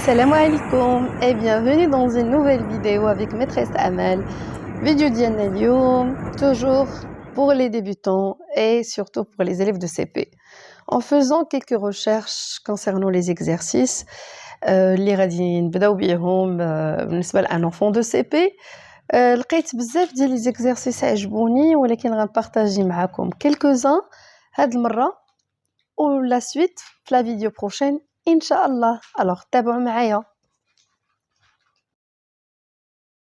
Salam alaikum et bienvenue dans une nouvelle vidéo avec maîtresse Amal. Vidéo ديالنا اليوم toujours pour les débutants et surtout pour les élèves de CP. En faisant quelques recherches concernant les exercices اللي غادي نبداو بيهم بالنسبة لان enfant de CP لقيت بزاف ديال les exercices عجبوني ولكن غنبارطاجي معكم quelques-uns هاد المرة ou la suite في la vidéo prochaine إن شاء الله. alors تابعوا معايا.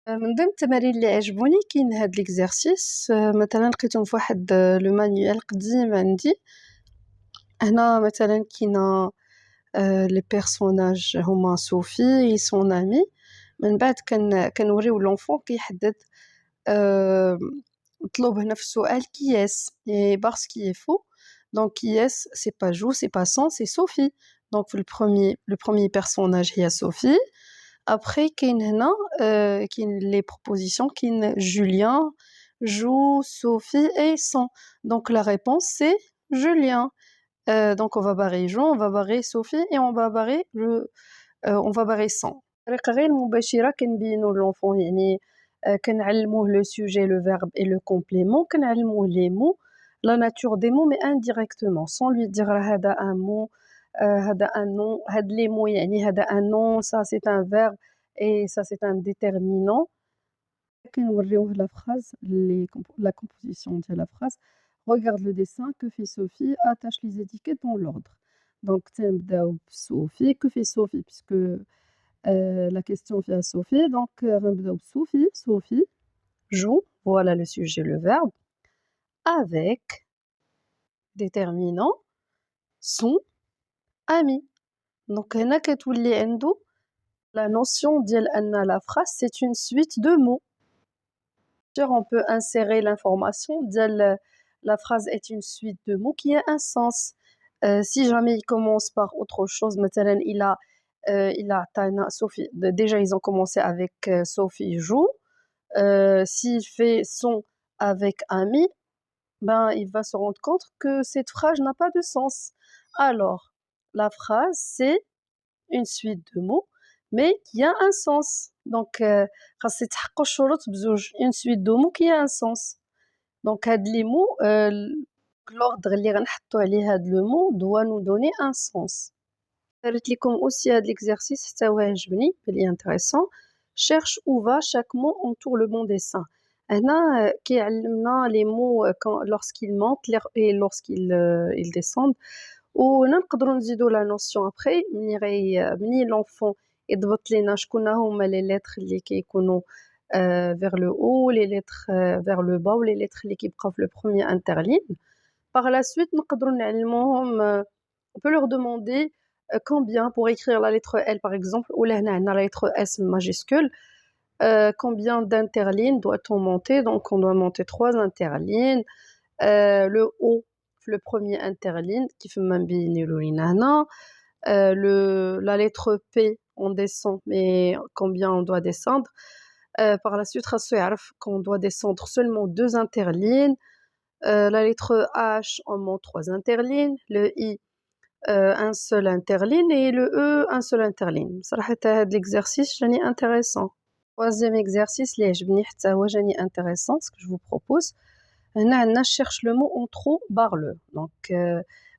من ضمن التمارين اللي عجبوني كاين هاد ليكزارسيس مثلا لقيتهم في واحد لو مانيوال قديم عندي. هنا مثلا كاينه لي بيرسوناج هما صوفي سون امي. من بعد كنوريو لونفون كيحدد مطلوب هنا في السؤال كياس باسكو كي فو دونك كياس سي با جو سي با سون سي صوفي. دونك في لو بروميي بيرسوناج هي صوفي. Après, كاين les propositions, كاين Julien, joue, Sophie et son. Donc la réponse c'est Julien. Donc on va barrer Jean, on va barrer Sophie et on va barrer son. الطريقة غير مباشرة كنبينوا l'enfant يعني كنعلموه le sujet, le verbe et le complément, كنعلموه les mots, la nature des mots mais indirectement sans lui dire هذا un mot. هذا un nom, هاد les mots يعني هذا un nom, ça c'est un verbe et ça c'est un déterminant. كنوريوه la phrase, la composition de la phrase. Regarde le dessin, que fait Sophie, attache les étiquettes dans l'ordre. Donc تنبداو بSophie, que fait Sophie puisque la question fait à Sophie, donc غنبداو بSophie. Sophie joue, voilà le sujet, le verbe, avec déterminant son ami. Donc هنا كتولي عنده la notion ديال أن la phrase c'est une suite de mots. On peut insérer l'information ديال la phrase est une suite de mots qui a un sens. Si jamais il commence par autre chose, مثلا il a Sophie, déjà ils ont commencé avec Sophie joue. S'il fait son avec ami, ben il va se rendre compte que cette phrase n'a pas de sens. Alors la phrase c'est une suite de mots mais qui a un sens. Donc خاص يتحققوا الشروط بزوج une suite de mots qui a un sens. Donc هاد les mots l'ordre اللي غنحطوا عليه هاد le mot doit nous donner un sens. درت لكم aussi هاد l'exercice حتى هو عجبني بلي intéressant. Cherche où va chaque mot entoure le bon dessin. هنا كيعلمنا les mots lorsqu'ils montent et lorsqu'ils descendent. ونقدروا نزيدوا la notion après مني l'enfant يضبط لينا شكون هما les lettres اللي كيكونوا vers le haut, les lettres vers le bas ou les lettres اللي كيبقاو في le premier interligne. Par la suite نقدروا نعلموهم on peut leur demander combien pour écrire la lettre L par exemple ou là هنا عندنا la lettre S majuscule. Combien d'interlignes doit-on monter? Donc on doit monter 3 interlignes. Le haut le premier interligne كيف ما نبينوا لينا هنا. La lettre P on descend mais combien on doit descendre? Par la suite خاصو يعرف qu'on doit descendre seulement 2 interlignes. La lettre H on monte 3 interlignes. Le I un seul interligne et le E un seul interligne. صراحة هاد l'exercice جاني intéressant. Troisième exercice اللي عجبني حتى هو جاني intéressant ce que je vous propose. هنا عندنا cherche le mot en trop barre-le. Donc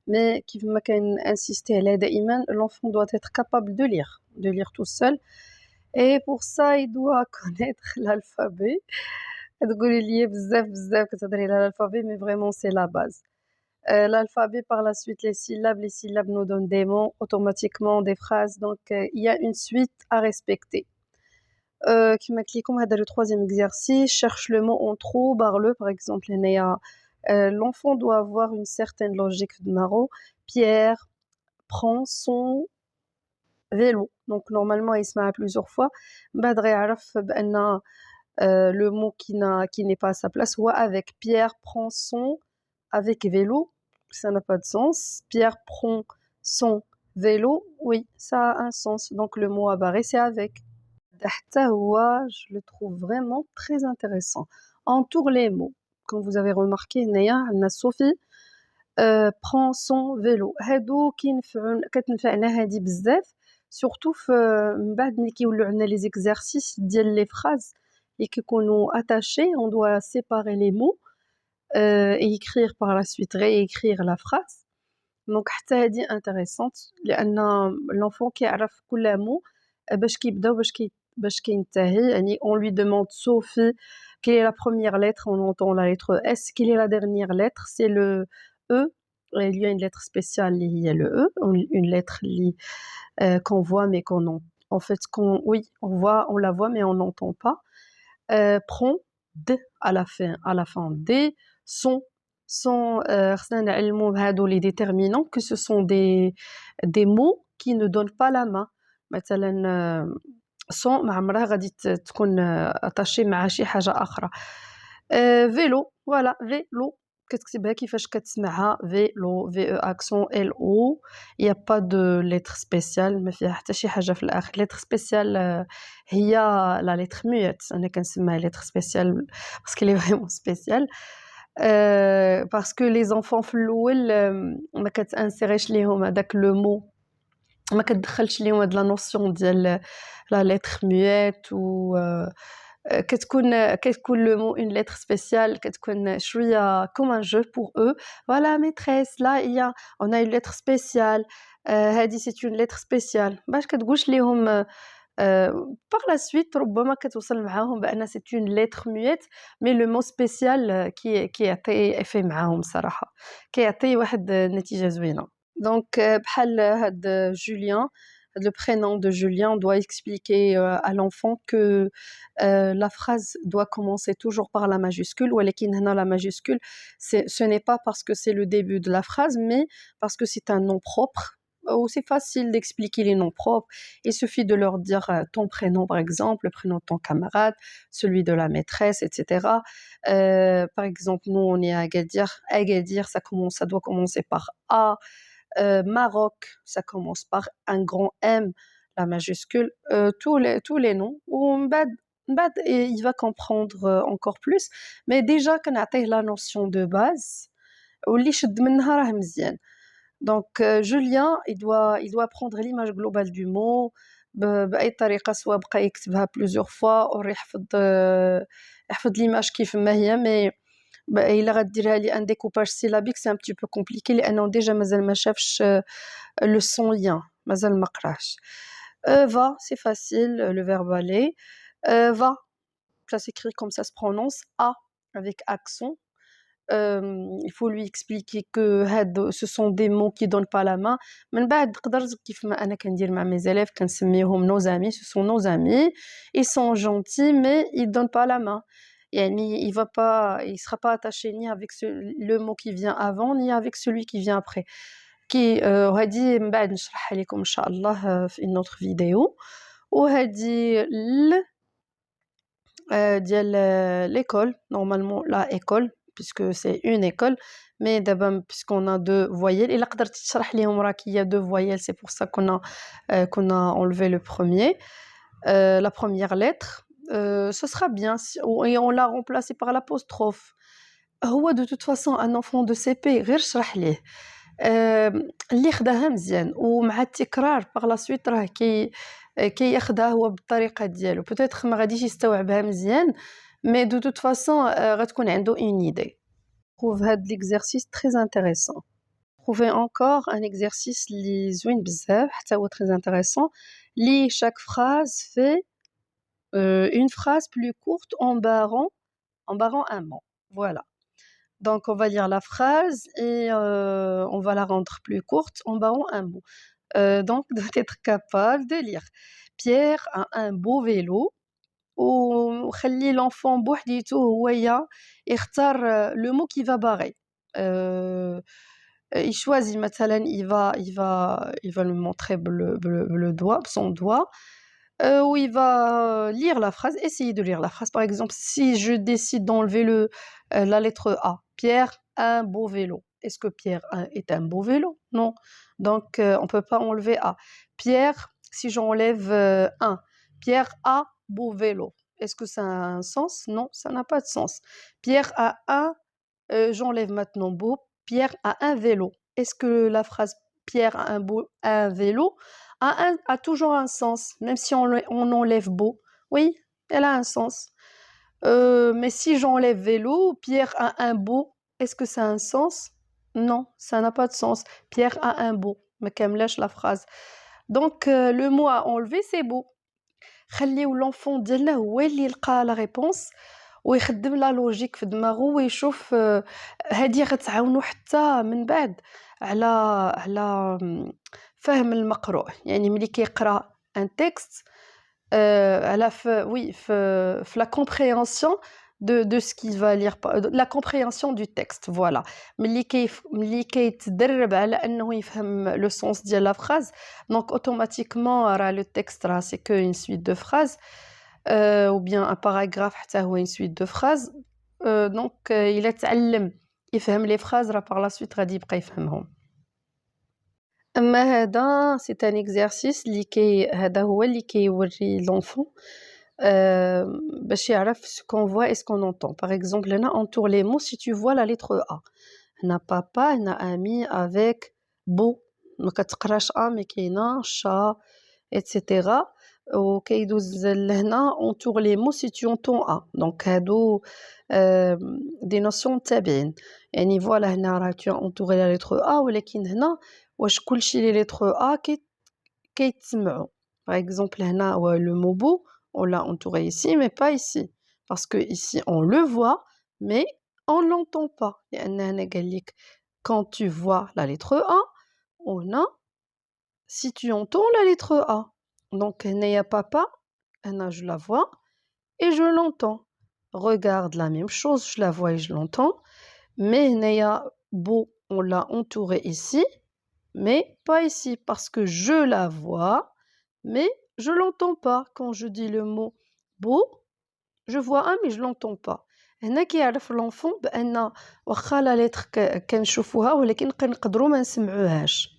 mais كيف ما كنinsister عليها دائما l'enfant doit être capable de lire tout seul et pour ça il doit connaître l'alphabet. تقولي لي بزاف كتهضري على l'alphabet mais vraiment c'est la base. L'alphabet par la suite les syllabes nous donnent des mots automatiquement des phrases donc il y a une suite à respecter. كما قلت لكم هذا le troisième exercice cherche le mot en trop barre-le par exemple هنايا l'enfant doit avoir une certaine logique في دماغو. Pierre prend son vélo donc normalement يسمعها plusieurs fois من بعد غيعرف بأن le mot qui n'est pas à sa place هو avec. Pierre prend son avec vélo, ça n'a pas de sens. Pierre prend son vélo, oui, ça a un sens. Donc le mot à barrer, c'est avec. حتى هو, je le trouve vraiment très intéressant. Entoure les mots. Comme vous avez remarqué, هنايا عندنا Sophie prend son vélo. هادو كتنفعنا هادي بزاف surtout من بعد ملي كيولوا عندنا les exercices ديال les phrases et كيكونوا attachés, on doit séparer les mots et écrire par la suite, réécrire la phrase. Donc حتى هذه intéressante لأن l'enfant كيعرف كل mot باش كيبدا باش كينتهي. يعني on lui demande Sophie, quelle est la première lettre? On entend la lettre S. Quelle est la dernière lettre? C'est le E. Il y a une lettre spéciale, il y a le E, une lettre qu'on voit mais en fait oui, on la voit mais on n'entend pas. Prend D à la fin D. خصنا نعلموا بهادو les déterminants que ce sont des mots qui ne donnent pas la main. مثلا sans ما عمرها غادي تكون attachée مع شي حاجة أخرى. vélo, voilà, vélo كتكتبها كيفاش كتسمعها vélo, VE accent LO. il y a pas de lettre spéciale, ما فيها حتى شي حاجة في الآخر. lettre spéciale هي la lettre muette. أنا كنسميها lettre spéciale parce qu'elle est vraiment spéciale. parce que les enfants في الأول ما كتانسيريش ليهم هذاك لو مو، ما كتدخلش ليهم هاد لا نوسيون ديال لا lettre muette و كتكون le mot une lettre spéciale كتكون شوية comme un jeu pour eux. Voilà maîtresse, là on a une lettre spéciale. هذه c'est une lettre spéciale. باش كتقولش ليهم par la suite ربما كتوصل معاهم بأن c'est une lettre muette, mais le mot spécial كيعطي effet معاهم صراحة، كيعطي واحد النتيجة زوينة. Donc بحال هاد Julien, le prénom de Julien doit expliquer à l'enfant que la phrase doit commencer toujours par la majuscule. ولكن هنا la majuscule, ce n'est pas parce que c'est le début de la phrase, mais parce que c'est un nom propre. Ou c'est facile d'expliquer les noms propres. Il suffit de leur dire ton prénom, par exemple, le prénom de ton camarade, celui de la maîtresse, etc. Par exemple, nous, on est à Agadir. Agadir, ça doit commencer par A. Maroc, ça commence par un grand M, la majuscule. Tous les noms. Ou بعد, il va comprendre encore plus. Mais déjà, كنعطيه la notion de base. واللي شد منها راه مزيان. Donc Julien, il doit prendre l'image globale du mot بأي طريقة، سواء بقى يكتبها plusieurs fois أو يحفظ l'image كيف ما هي. mais إلا غديرها لي un découpage syllabique c'est un petit peu compliqué لأنه déjà مازال ما شافش le son lien، مازال ما قراش. va, c'est facile, le verbe aller. Va, ça s'écrit comme ça se prononce, A avec accent. Il faut lui expliquer que ce sont des mots qui donnent pas la main. من بعد نقدر كيف ما أنا كندير مع mes élèves كنسميهم nos amis, ce sont nos amis, ils sont gentils mais ils donnent pas la main. يعني il sera pas attaché ni avec le mot qui vient avant ni avec celui qui vient après. وهذه من بعد نشرحها لكم إن شاء الله في une autre vidéo. وهذه ديال l'école, normalement la école puisque c'est une école, mais d'abord puisqu'on a deux voyelles. إلا قدرت تشرح ليهم راك il y a deux voyelles, c'est pour ça qu'on a enlevé le premier, la première lettre. Ce sera bien et on l'a remplacé par l'apostrophe. هو de toute façon un enfant de CP غير شرح ليه اللي خداها مزيان ومع التكرار par la suite راه كياخدها هو بالطريقه ديالو. peut-être ما غاديش يستوعبها مزيان, mais de toute façon غتكون عنده une idée. trouve هاد l'exercice très intéressant. Trouvez encore un exercice li زوين بزاف حتى هو très intéressant. li chaque phrase fait une phrase plus courte en barrant un mot. Voilà. Donc on va lire la phrase et on va la rendre plus courte en barrant un mot. Donc doit être capable de lire. Pierre a un beau vélo. وخلي l'enfant بوحديته هو يختار le mot qui va barrer. Il choisit مثلا il va le montrer le doigt, son doigt, où il va lire la phrase, essayer de lire la phrase. Par exemple, si je décide d'enlever la lettre A, Pierre a un beau vélo. Est-ce que Pierre est un beau vélo? Non. Donc, on ne peut pas enlever A. Pierre, si j'enlève un, Pierre a beau vélo. Est-ce que ça a un sens? Non, ça n'a pas de sens. Pierre a j'enlève maintenant beau. Pierre a un vélo. Est-ce que la phrase Pierre a un vélo a toujours un sens, même si on enlève beau. Oui, elle a un sens. Mais si j'enlève vélo, Pierre a un beau, est-ce que ça a un sens? Non, ça n'a pas de sens. Pierre a un beau. ما كملش la phrase. Donc, le mot à enlever, c'est beau. خليو l'enfant ديالنا هو اللي يلقى la réponse ويخدم لا لوجيك في دماغو ويشوف هادي غتعاونو حتى من بعد على فهم المقروء. يعني ملي كيقرا ان تكست على في la compréhension de ce qu'il va lire, la compréhension du texte, voilà. ملي كيتدرب على انه يفهم لو سونس ديال لا فراز، دونك اوتوماتيكمون راه لو تكست راه سي كو une suite de phrases ou bien un paragraphe حتى هو une suite de phrases. دونك إلا تعلم يفهم لي phrases راه par la suite غادي يبقى يفهمهم. أما هذا c'est un exercice هذا هو اللي كيوري l'enfant باش يعرف ce qu'on voit et ce qu'on entend. Par exemple هنا entoure les mots si tu vois la lettre A. هنا papa, هنا ami, avec, beau. ما كتقراش A mais كاينة chat etc. وكيدوز لهنا entoure les mots si tu entends A. Donc هادو des notions تابعين. يعني voilà هنا راه tu as entouré la lettre A ولكن هنا واش كلشي les lettres A كيتسمعوا. Par exemple هنا le mot beau on l'a entouré ici mais pas ici parce que ici on le voit mais on l'entend pas. لأن هنا قال لك quand tu vois la lettre A هنا si tu entends la lettre A. Donc هنايا papa هنا je la vois et je l'entends. Regarde la même chose, je la vois et je l'entends. Mais هنايا beau on l'a entouré ici mais pas ici parce que je la vois mais je l'entends pas. Quand je dis le mot beau, je vois un mais je l'entends pas. هنا كيعرف l'enfant بأن واخا لا لتر كنشوفوها ولكن نقدروا ما نسمعوهاش.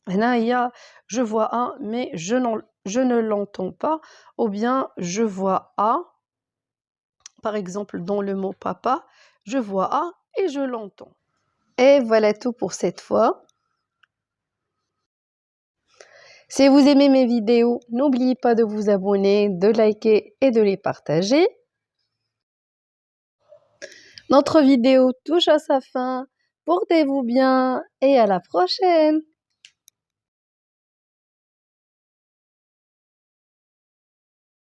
هنا هي je vois un mais je ne l'entends pas ou bien je vois A. Par exemple dans le mot papa, je vois A et je l'entends. Et voilà tout pour cette fois. Si vous aimez mes vidéos, n'oubliez pas de vous abonner, de liker et de les partager. Notre vidéo touche à sa fin. Portez-vous bien et à la prochaine.